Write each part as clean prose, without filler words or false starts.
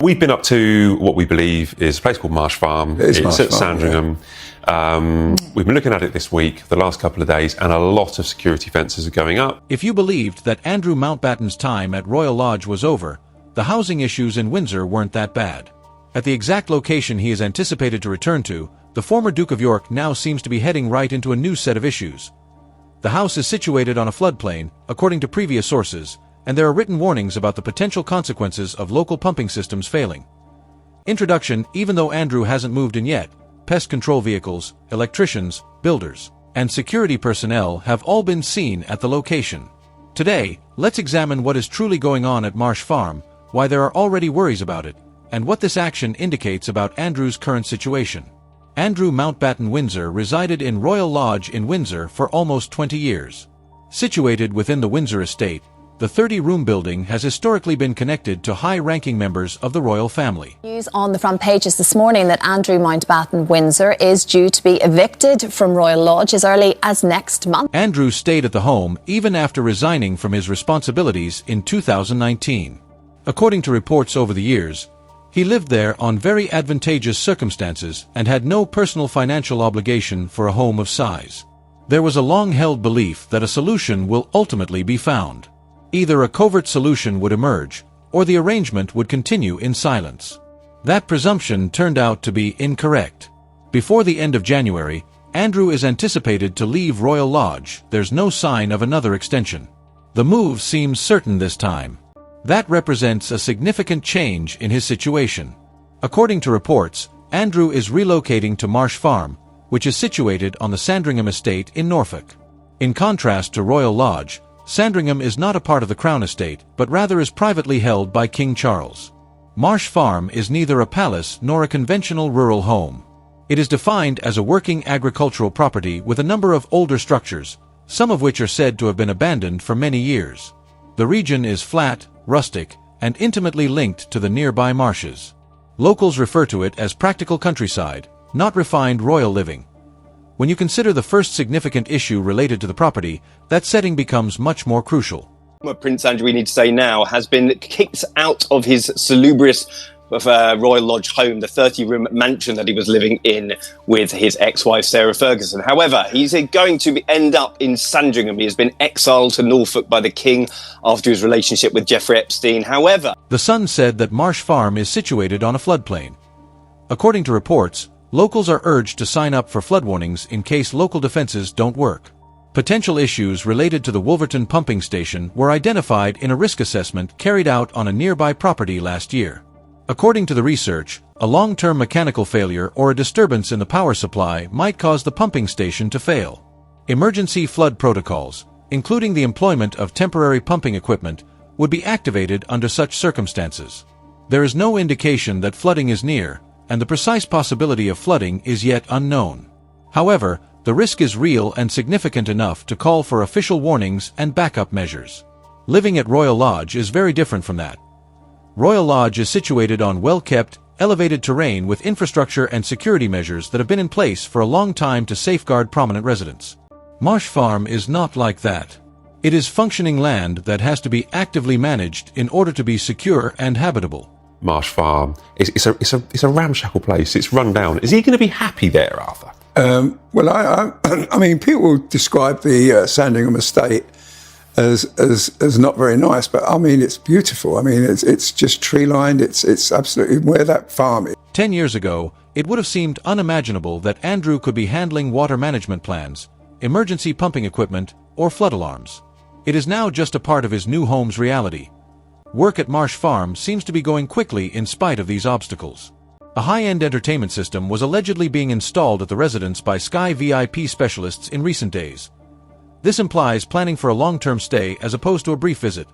We've been up to what we believe is a place called Marsh Farm. It's at Sandringham. Yeah. We've been looking at it this week, the last couple of days, and a lot of security fences are going up. If you believed that Andrew Mountbatten's time at Royal Lodge was over, the housing issues in Windsor weren't that bad. At the exact location he is anticipated to return to, the former Duke of York now seems to be heading right into a new set of issues. The house is situated on a floodplain, according to previous sources, and there are written warnings about the potential consequences of local pumping systems failing. Introduction: even though Andrew hasn't moved in yet, pest control vehicles, electricians, builders, and security personnel have all been seen at the location. Today, let's examine what is truly going on at Marsh Farm, why there are already worries about it, and what this action indicates about Andrew's current situation. Andrew Mountbatten Windsor resided in Royal Lodge in Windsor for almost 20 years. Situated within the Windsor estate, the 30-room building has historically been connected to high-ranking members of the royal family. News on the front pages this morning that Andrew Mountbatten Windsor is due to be evicted from Royal Lodge as early as next month. Andrew stayed at the home even after resigning from his responsibilities in 2019. According to reports over the years, he lived there on very advantageous circumstances and had no personal financial obligation for a home of size. There was a long-held belief that a solution will ultimately be found. Either a covert solution would emerge, or the arrangement would continue in silence. That presumption turned out to be incorrect. Before the end of January, Andrew is anticipated to leave Royal Lodge. There's no sign of another extension. The move seems certain this time. That represents a significant change in his situation. According to reports, Andrew is relocating to Marsh Farm, which is situated on the Sandringham estate in Norfolk. In contrast to Royal Lodge, Sandringham is not a part of the Crown estate, but rather is privately held by King Charles. Marsh Farm is neither a palace nor a conventional rural home. It is defined as a working agricultural property with a number of older structures, some of which are said to have been abandoned for many years. The region is flat, rustic, and intimately linked to the nearby marshes. Locals refer to it as practical countryside, not refined royal living. When you consider the first significant issue related to the property, that setting becomes much more crucial. Prince Andrew, we need to say now, has been kicked out of his salubrious Royal Lodge home, the 30-room mansion that he was living in with his ex-wife Sarah Ferguson. However, he's going to end up in Sandringham. He has been exiled to Norfolk by the King after his relationship with Jeffrey Epstein. However, The Sun said that Marsh Farm is situated on a floodplain. According to reports, locals are urged to sign up for flood warnings in case local defenses don't work. Potential issues related to the Wolverton pumping station were identified in a risk assessment carried out on a nearby property last year. According to the research, a long-term mechanical failure or a disturbance in the power supply might cause the pumping station to fail. Emergency flood protocols, including the employment of temporary pumping equipment, would be activated under such circumstances. There is no indication that flooding is near, and the precise possibility of flooding is yet unknown. However, the risk is real and significant enough to call for official warnings and backup measures. Living at Royal Lodge is very different from that. Royal Lodge is situated on well-kept, elevated terrain with infrastructure and security measures that have been in place for a long time to safeguard prominent residents. Marsh Farm is not like that. It is functioning land that has to be actively managed in order to be secure and habitable. Marsh Farm. It's a ramshackle place. It's run down. Is he going to be happy there, Arthur? I mean, people describe the Sandringham estate as not very nice, but I mean, it's beautiful. I mean, it's just tree-lined. It's absolutely where that farm is. 10 years ago, it would have seemed unimaginable that Andrew could be handling water management plans, emergency pumping equipment, or flood alarms. It is now just a part of his new home's reality. Work at Marsh Farm seems to be going quickly in spite of these obstacles. A high-end entertainment system was allegedly being installed at the residence by Sky VIP specialists in recent days. This implies planning for a long-term stay as opposed to a brief visit.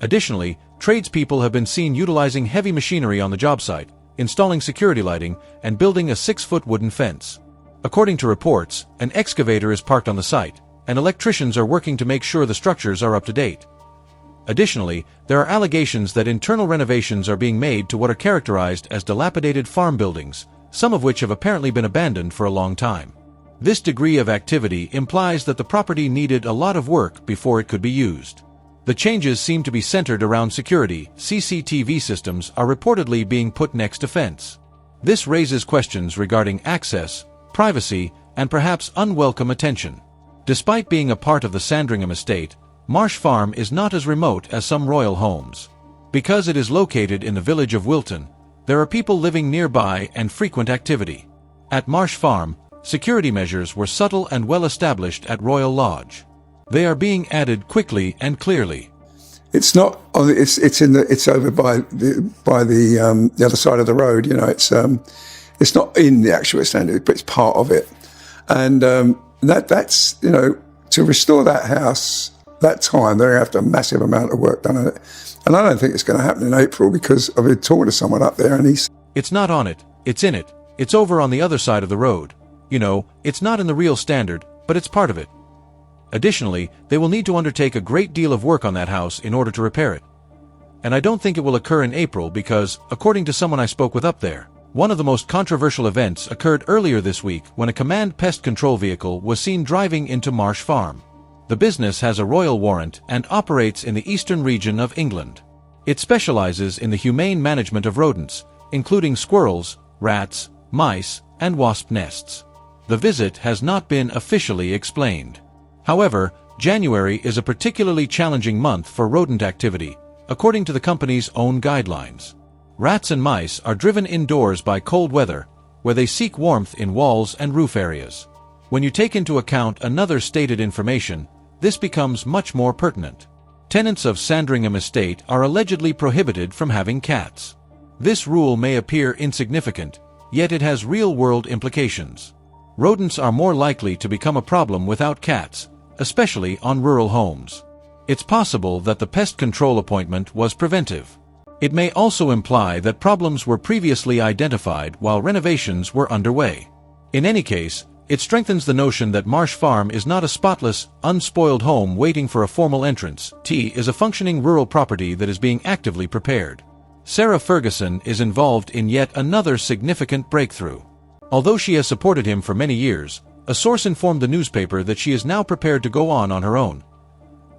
Additionally, tradespeople have been seen utilizing heavy machinery on the job site, installing security lighting, and building a 6-foot wooden fence. According to reports, an excavator is parked on the site, and electricians are working to make sure the structures are up to date. Additionally, there are allegations that internal renovations are being made to what are characterized as dilapidated farm buildings, some of which have apparently been abandoned for a long time. This degree of activity implies that the property needed a lot of work before it could be used. The changes seem to be centered around security. CCTV systems are reportedly being put next to fence. This raises questions regarding access, privacy, and perhaps unwelcome attention. Despite being a part of the Sandringham estate, Marsh Farm is not as remote as some royal homes. Because it is located in the village of Wilton, there are people living nearby and frequent activity. At Marsh Farm, security measures were subtle and well established at Royal Lodge. They are being added quickly and clearly. It's not on. It's over by the other side of the road. You know, it's not in the actual standard, but it's part of it. And that's you know, to restore that house that time, they're going to have to have a massive amount of work done on it. And I don't think it's going to happen in April, because I've been talking to someone up there and he's... It's not on it, it's in it. It's over on the other side of the road. You know, it's not in the real standard, but it's part of it. Additionally, they will need to undertake a great deal of work on that house in order to repair it. And I don't think it will occur in April because, according to someone I spoke with up there, one of the most controversial events occurred earlier this week when a command pest control vehicle was seen driving into Marsh Farm. The business has a royal warrant and operates in the eastern region of England. It specializes in the humane management of rodents, including squirrels, rats, mice, and wasp nests. The visit has not been officially explained. However, January is a particularly challenging month for rodent activity, according to the company's own guidelines. Rats and mice are driven indoors by cold weather, where they seek warmth in walls and roof areas. When you take into account another stated information, this becomes much more pertinent. Tenants of Sandringham Estate are allegedly prohibited from having cats. This rule may appear insignificant, yet it has real-world implications. Rodents are more likely to become a problem without cats, especially on rural homes. It's possible that the pest control appointment was preventive. It may also imply that problems were previously identified while renovations were underway. In any case, it strengthens the notion that Marsh Farm is not a spotless, unspoiled home waiting for a formal entrance. T is a functioning rural property that is being actively prepared. Sarah Ferguson is involved in yet another significant breakthrough. Although she has supported him for many years, a source informed the newspaper that she is now prepared to go on her own.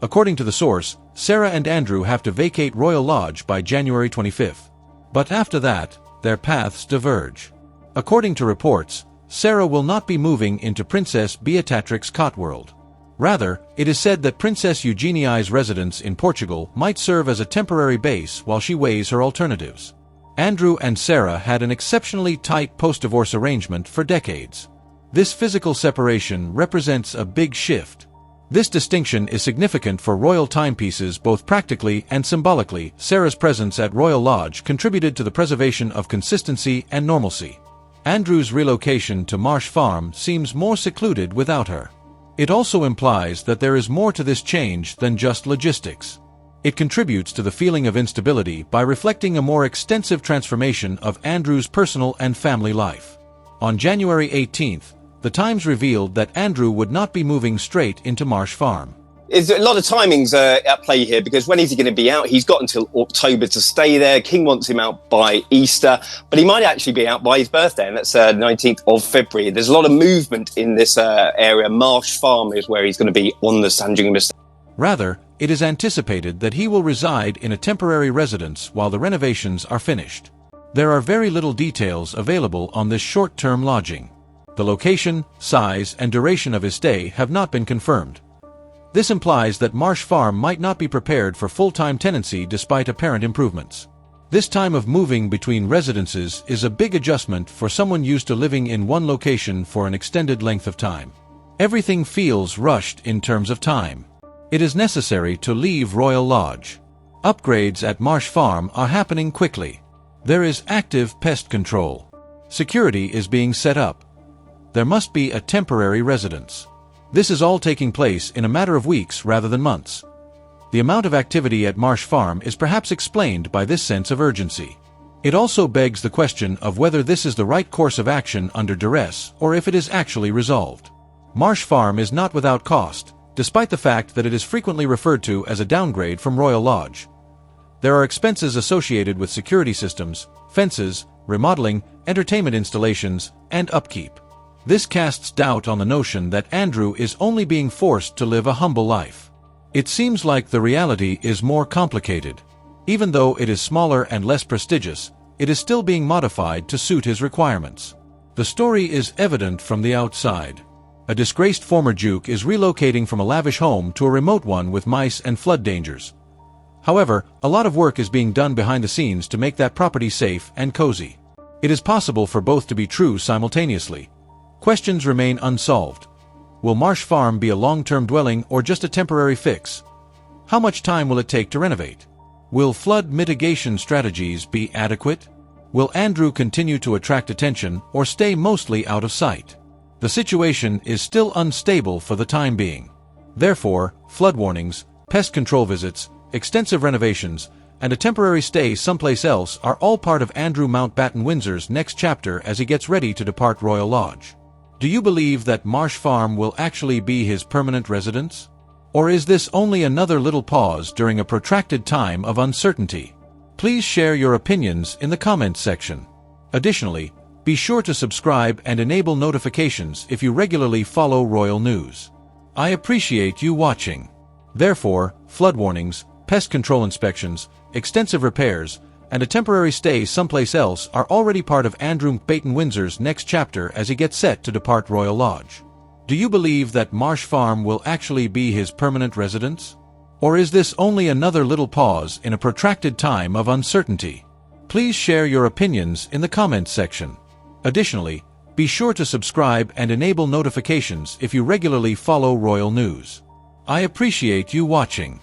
According to the source, Sarah and Andrew have to vacate Royal Lodge by January 25th. But after that, their paths diverge. According to reports, Sarah will not be moving into Princess Beatrix's cot world. Rather, it is said that Princess Eugenia's residence in Portugal might serve as a temporary base while she weighs her alternatives. Andrew and Sarah had an exceptionally tight post-divorce arrangement for decades. This physical separation represents a big shift. This distinction is significant for royal timepieces both practically and symbolically. Sarah's presence at Royal Lodge contributed to the preservation of consistency and normalcy. Andrew's relocation to Marsh Farm seems more secluded without her. It also implies that there is more to this change than just logistics. It contributes to the feeling of instability by reflecting a more extensive transformation of Andrew's personal and family life. On January 18th, the Times revealed that Andrew would not be moving straight into Marsh Farm. There's a lot of timings at play here, because when is he going to be out? He's got until October to stay there. King wants him out by Easter, but he might actually be out by his birthday, and that's 19th of February. There's a lot of movement in this area. Marsh Farm is where he's going to be on the Sandringham estate. Rather, it is anticipated that he will reside in a temporary residence while the renovations are finished. There are very little details available on this short-term lodging. The location, size, and duration of his stay have not been confirmed. This implies that Marsh Farm might not be prepared for full-time tenancy despite apparent improvements. This time of moving between residences is a big adjustment for someone used to living in one location for an extended length of time. Everything feels rushed in terms of time. It is necessary to leave Royal Lodge. Upgrades at Marsh Farm are happening quickly. There is active pest control. Security is being set up. There must be a temporary residence. This is all taking place in a matter of weeks rather than months. The amount of activity at Marsh Farm is perhaps explained by this sense of urgency. It also begs the question of whether this is the right course of action under duress or if it is actually resolved. Marsh Farm is not without cost, despite the fact that it is frequently referred to as a downgrade from Royal Lodge. There are expenses associated with security systems, fences, remodeling, entertainment installations, and upkeep. This casts doubt on the notion that Andrew is only being forced to live a humble life. It seems like the reality is more complicated. Even though it is smaller and less prestigious, it is still being modified to suit his requirements. The story is evident from the outside. A disgraced former Duke is relocating from a lavish home to a remote one with mice and flood dangers. However, a lot of work is being done behind the scenes to make that property safe and cozy. It is possible for both to be true simultaneously. Questions remain unsolved. Will Marsh Farm be a long-term dwelling or just a temporary fix? How much time will it take to renovate? Will flood mitigation strategies be adequate? Will Andrew continue to attract attention or stay mostly out of sight? The situation is still unstable for the time being. Therefore, flood warnings, pest control visits, extensive renovations, and a temporary stay someplace else are all part of Andrew Mountbatten Windsor's next chapter as he gets ready to depart Royal Lodge. Do you believe that Marsh Farm will actually be his permanent residence? Or is this only another little pause during a protracted time of uncertainty? Please share your opinions in the comments section. Additionally, be sure to subscribe and enable notifications if you regularly follow royal news. I appreciate you watching. Therefore, flood warnings, pest control inspections, extensive repairs, and a temporary stay someplace else are already part of Andrew Mountbatten Windsor's next chapter as he gets set to depart Royal Lodge. Do you believe that Marsh Farm will actually be his permanent residence? Or is this only another little pause in a protracted time of uncertainty? Please share your opinions in the comments section. Additionally, be sure to subscribe and enable notifications if you regularly follow royal news. I appreciate you watching.